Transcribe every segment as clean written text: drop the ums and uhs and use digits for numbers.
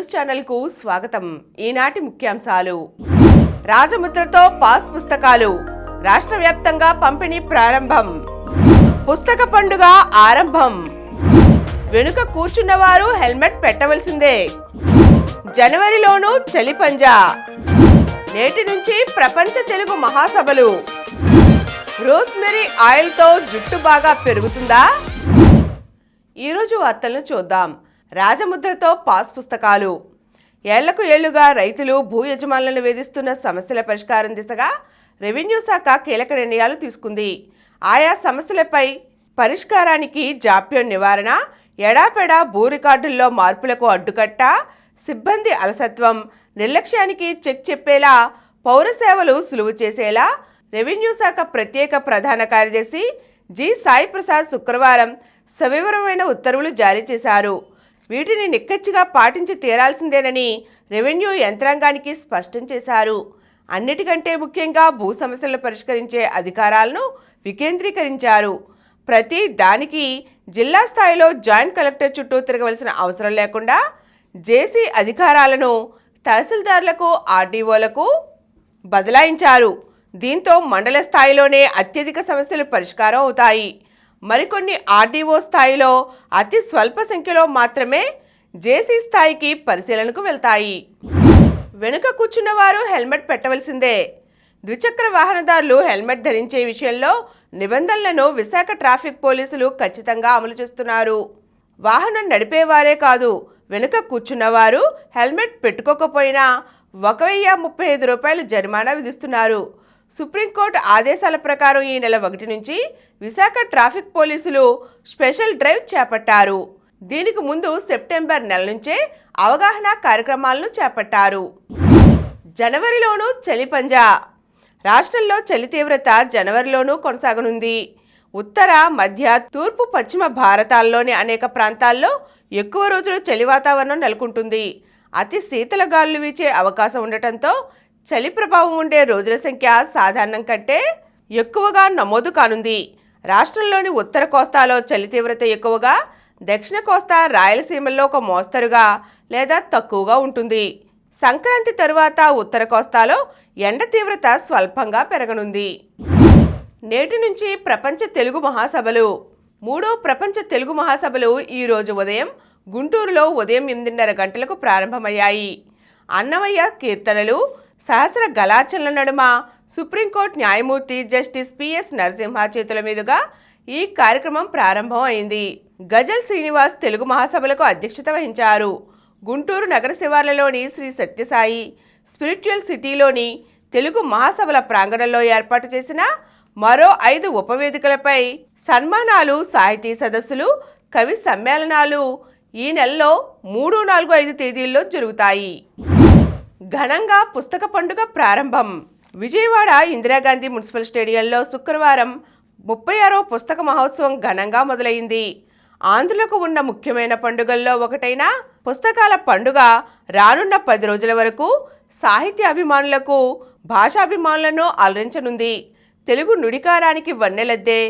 News channel కు స్వాగతం. ఈనాటి ముఖ్యాంశాలు. రాజముద్రతో పాస్ పుస్తకాలు రాష్ట్ర వ్యాప్తంగా పంపిణీ ప్రారంభం. పుస్తక పండుగ ఆరంభం. వెనుక కూర్చున్నవారు హెల్మెట్ పెట్టవలసిందే. జనవరిలోనూ చలి పంజా. నేటి నుంచి ప్రపంచ తెలుగు మహాసభలు. రోస్మెరీ ఆయిల్తో జుట్టు బాగా పెరుగుతుందా? ఈరోజు వార్తలను చూద్దాం. రాజముద్రతో పాస్ పుస్తకాలు. ఏళ్లకు ఏళ్లుగా రైతులు భూ యజమానులను వేధిస్తున్న సమస్యల పరిష్కారం దిశగా రెవెన్యూ శాఖ కీలక నిర్ణయాలు తీసుకుంది. ఆయా సమస్యలపై పరిష్కారానికి జాప్యం నివారణ, ఎడాపెడా భూ రికార్డుల్లో మార్పులకు అడ్డుకట్ట, సిబ్బంది అలసత్వం, నిర్లక్ష్యానికి చెక్ చెప్పేలా, పౌర సేవలు సులువు చేసేలా రెవెన్యూ శాఖ ప్రత్యేక ప్రధాన కార్యదర్శి జి సాయి ప్రసాద్ శుక్రవారం సవివరమైన ఉత్తర్వులు జారీ చేశారు. వీటిని నిక్కచ్చిగా పాటించి తీరాల్సిందేనని రెవెన్యూ యంత్రాంగానికి స్పష్టం చేశారు. అన్నిటికంటే ముఖ్యంగా భూ సమస్యలను పరిష్కరించే అధికారాలను వికేంద్రీకరించారు. ప్రతి దానికి జిల్లా స్థాయిలో జాయింట్ కలెక్టర్ చుట్టూ తిరగవలసిన అవసరం లేకుండా జేసీ అధికారాలను తహసీల్దార్లకు, ఆర్డీఓలకు బదలాయించారు. దీంతో మండల స్థాయిలోనే అత్యధిక సమస్యలు పరిష్కారం అవుతాయి. మరికొన్ని ఆర్డీఓ స్థాయిలో అతి స్వల్ప సంఖ్యలో మాత్రమే జేసీ స్థాయికి పరిశీలనకు వెళ్తాయి. వెనుక కూర్చున్న వారు హెల్మెట్ పెట్టవలసిందే. ద్విచక్ర వాహనదారులు హెల్మెట్ ధరించే విషయంలో నిబంధనలను విశాఖ ట్రాఫిక్ పోలీసులు ఖచ్చితంగా అమలు చేస్తున్నారు. వాహనం నడిపేవారే కాదు, వెనుక కూర్చున్నవారు హెల్మెట్ పెట్టుకోకపోయినా 1035 రూపాయలు జరిమానా విధిస్తున్నారు. సుప్రీంకోర్టు ఆదేశాల ప్రకారం ఈ నెల 1 నుంచి విశాఖ ట్రాఫిక్ పోలీసులు స్పెషల్ డ్రైవ్ చేపట్టారు. దీనికి ముందు సెప్టెంబర్ నెల నుంచే అవగాహన కార్యక్రమాలను చేపట్టారు. జనవరిలోనూ చలి పంజా. రాష్ట్రంలో చలి తీవ్రత జనవరిలోనూ కొనసాగనుంది. ఉత్తర, మధ్య, తూర్పు, పశ్చిమ భారతాల్లోని అనేక ప్రాంతాల్లో ఎక్కువ రోజులు చలి వాతావరణం నెలకొంటుంది. అతి శీతల గాలులు వీచే అవకాశం ఉండటంతో చలి ప్రభావం ఉండే రోజుల సంఖ్య సాధారణం కంటే ఎక్కువగా నమోదు కానుంది. రాష్ట్రంలోని ఉత్తర కోస్తాలో చలి తీవ్రత ఎక్కువగా, దక్షిణ కోస్తా, రాయలసీమల్లో ఒక మోస్తరుగా లేదా తక్కువగా ఉంటుంది. సంక్రాంతి తరువాత ఉత్తర కోస్తాలో ఎండ తీవ్రత స్వల్పంగా పెరగనుంది. నేటి నుంచి ప్రపంచ తెలుగు మహాసభలు. 3వ ప్రపంచ తెలుగు మహాసభలు ఈరోజు ఉదయం గుంటూరులో ఉదయం 8:30 గంటలకు ప్రారంభమయ్యాయి. అన్నమయ్య కీర్తనలు, సహస్ర గళార్చనల నడుమ సుప్రీంకోర్టు న్యాయమూర్తి జస్టిస్ పిఎస్ నరసింహ చేతుల మీదుగా ఈ కార్యక్రమం ప్రారంభం అయింది. గజల్ శ్రీనివాస్ తెలుగు మహాసభలకు అధ్యక్షత వహించారు. గుంటూరు నగర శివార్లలోని శ్రీ సత్యసాయి స్పిరిచువల్ సిటీలోని తెలుగు మహాసభల ప్రాంగణంలో ఏర్పాటు చేసిన మరో 5 ఉపవేదికలపై సన్మానాలు, సాహితీ సదస్సులు, కవి సమ్మేళనాలు ఈ నెలలో 3, 4, 5 తేదీల్లో జరుగుతాయి. ఘనంగా పుస్తక పండుగ ప్రారంభం. విజయవాడ ఇందిరాగాంధీ మున్సిపల్ స్టేడియంలో శుక్రవారం 36వ పుస్తక మహోత్సవం ఘనంగా మొదలైంది. ఆంధ్రులకు ఉన్న ముఖ్యమైన పండుగల్లో ఒకటైన పుస్తకాల పండుగ రానున్న 10 రోజుల వరకు సాహిత్య అభిమానులకు, భాషాభిమానులను అలరించనుంది. తెలుగు నుడికారానికి వన్నెలద్దే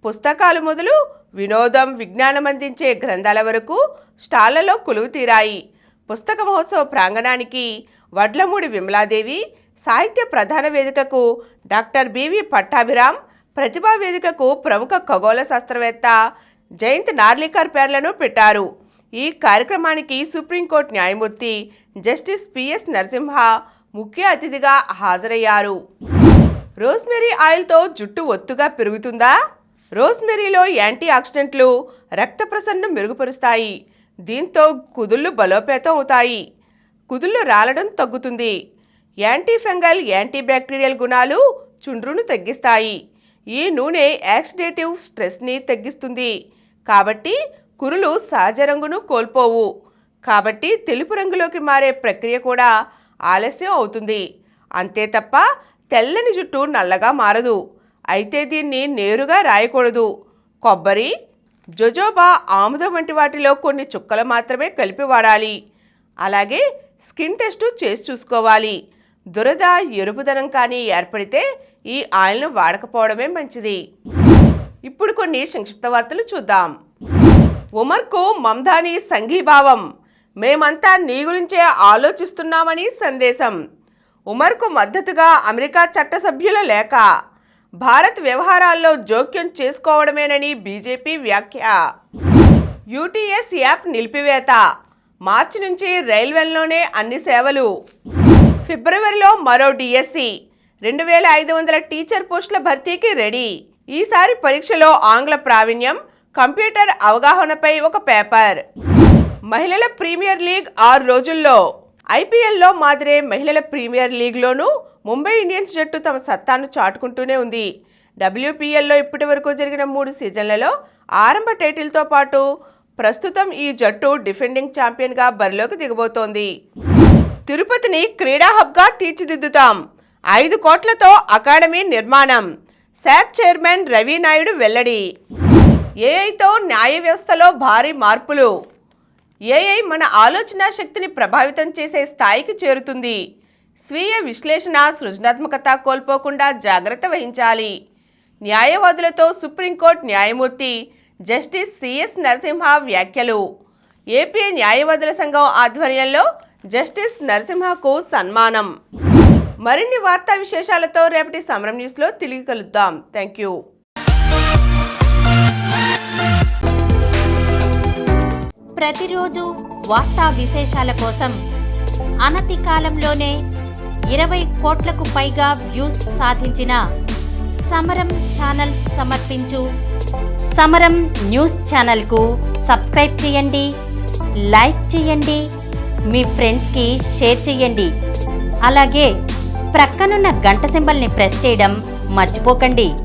పుస్తకాలు మొదలు వినోదం, విజ్ఞానం అందించే గ్రంథాల వరకు స్టాళ్లలో కొలువు తీరాయి. పుస్తక మహోత్సవ ప్రాంగణానికి వడ్లమూడి విమలాదేవి, సాహిత్య ప్రధాన వేదికకు డాక్టర్ బివి పట్టాభిరామ్, ప్రతిభా వేదికకు ప్రముఖ ఖగోళ శాస్త్రవేత్త జయంత్ నార్లికర్ పేర్లను పెట్టారు. ఈ కార్యక్రమానికి సుప్రీంకోర్టు న్యాయమూర్తి జస్టిస్ పిఎస్ నరసింహ ముఖ్య అతిథిగా హాజరయ్యారు. రోస్మెరీ ఆయిల్తో జుట్టు ఒత్తుగా పెరుగుతుందా? రోస్మెరీలో యాంటీ ఆక్సిడెంట్లు రక్త ప్రసరణను మెరుగుపరుస్తాయి. దీంతో కుదుళ్లు బలోపేతం అవుతాయి. కుదుళ్లు రాలడం తగ్గుతుంది. యాంటీ ఫంగల్, యాంటీ బ్యాక్టీరియల్ గుణాలు చుండ్రును తగ్గిస్తాయి. ఈ నూనె యాక్సిడేటివ్ స్ట్రెస్ని తగ్గిస్తుంది. కాబట్టి కురులు సహజ రంగును కోల్పోవు. కాబట్టి తెలుపు రంగులోకి మారే ప్రక్రియ కూడా ఆలస్యం అవుతుంది. అంతే తప్ప తెల్లని జుట్టు నల్లగా మారదు. అయితే దీన్ని నేరుగా రాయకూడదు. కొబ్బరి, జొజోబా, ఆముదం వంటి వాటిలో కొన్ని చుక్కలు మాత్రమే కలిపి వాడాలి. అలాగే స్కిన్ టెస్ట్ చేసి చూసుకోవాలి. దురద, ఎరుపుదనం కానీ ఏర్పడితే ఈ ఆయిల్ను వాడకపోవడమే మంచిది. ఇప్పుడు కొన్ని సంక్షిప్త వార్తలు చూద్దాం. ఉమర్కు మమ్దానీ సంఘీభావం. మేమంతా నీ గురించే ఆలోచిస్తున్నామని సందేశం. ఉమర్కు మద్దతుగా అమెరికా చట్టసభ్యుల లేఖ. భారత్ వ్యవహారాల్లో జోక్యం చేసుకోవడమేనని బీజేపీ వ్యాఖ్య. యూటీఎస్ యాప్ నిలిపివేత. మార్చి నుంచి రైల్వేల్లోనే అన్ని సేవలు. ఫిబ్రవరిలో మరో డిఎస్సి. 2500 టీచర్ పోస్టుల భర్తీకి రెడీ. ఈసారి పరీక్షలో ఆంగ్ల ప్రావీణ్యం, కంప్యూటర్ అవగాహనపై ఒక పేపర్. మహిళల ప్రీమియర్ లీగ్ 6 రోజుల్లో. ఐపీఎల్లో మాదిరే మహిళల ప్రీమియర్ లీగ్లోనూ ముంబై ఇండియన్స్ జట్టు తమ సత్తాను చాటుకుంటూనే ఉంది. డబ్ల్యూపీఎల్లో ఇప్పటి వరకు జరిగిన 3 సీజన్లలో ఆరంభ టైటిల్తో పాటు ప్రస్తుతం ఈ జట్టు డిఫెండింగ్ ఛాంపియన్గా బరిలోకి దిగబోతోంది. తిరుపతిని క్రీడా హబ్గా తీర్చిదిద్దుతాం. 5 కోట్లతో అకాడమీ నిర్మాణం. శాప్ చైర్మన్ రవి నాయుడు వెల్లడి. ఏఐతో న్యాయ వ్యవస్థలో భారీ మార్పులు. ఏఐ మన ఆలోచన శక్తిని ప్రభావితం చేసే స్థాయికి చేరుతుంది. స్వీయ విశ్లేషణ, సృజనాత్మకత కోల్పోకుండా జాగ్రత్త వహించాలి. న్యాయవాదులతో సుప్రీంకోర్టు న్యాయమూర్తి జస్టిస్ సిఎస్ నరసింహ వ్యాఖ్యలు. ఏపీ న్యాయవాదుల సంఘం ఆధ్వర్యంలో జస్టిస్ నరసింహకు సన్మానం. మరిన్ని వార్తా విశేషాలతో రేపటి సమరం న్యూస్లో తిరిగి కలుద్దాం. Thank you. ప్రతిరోజు వార్తా విశేషాల కోసం అనతి కాలంలోనే 20 కోట్లకు పైగా వ్యూస్ సాధించిన సమరం ఛానల్ సమర్పించు సమరం న్యూస్ ఛానల్కు సబ్స్క్రైబ్ చేయండి, లైక్ చేయండి, మీ ఫ్రెండ్స్కి షేర్ చేయండి. అలాగే ప్రక్కనున్న గంట సింబల్ని ప్రెస్ చేయడం మర్చిపోకండి.